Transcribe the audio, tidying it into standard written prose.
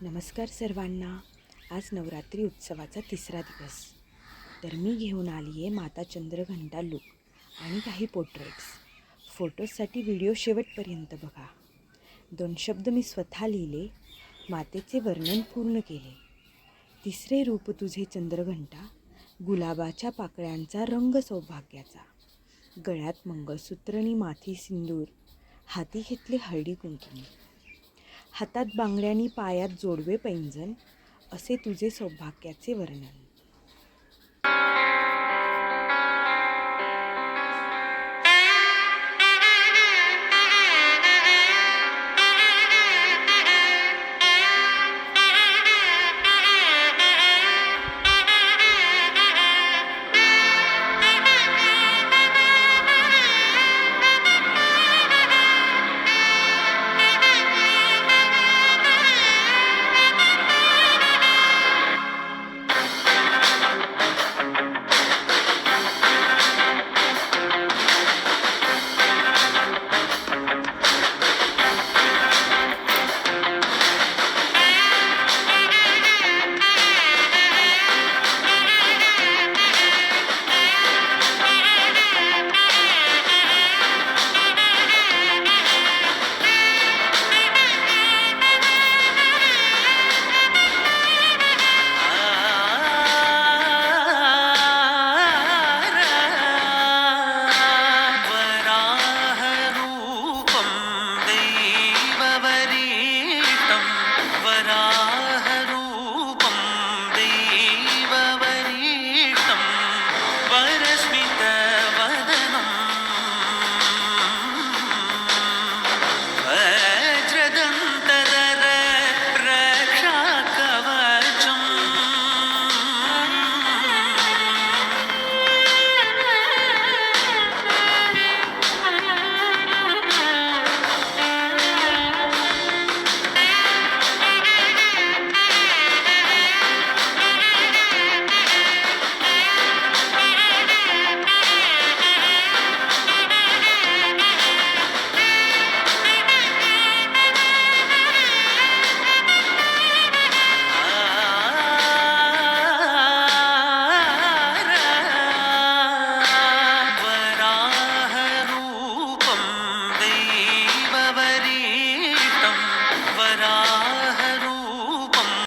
नमस्कार सर्वांना. आज नवरात्री उत्सवाचा तिसरा दिवस. तर मी घेऊन आली आहे माता चंद्रघंटा लूक आणि काही पोर्ट्रेट्स. फोटोजसाठी व्हिडिओ शेवटपर्यंत बघा. 2 शब्द मी स्वतः लिहिले, मातेचे वर्णन पूर्ण केले. तिसरे रूप तुझे चंद्रघंटा, गुलाबाच्या पाकळ्यांचा रंग सौभाग्याचा. गळ्यात मंगळसूत्र आणि माथी सिंदूर, हाती घेतले हळदी कुंकू. हातात बांगड्यानी पायात जोडवे पैंजण, असे तुझे सौभाग्याचे वर्णन.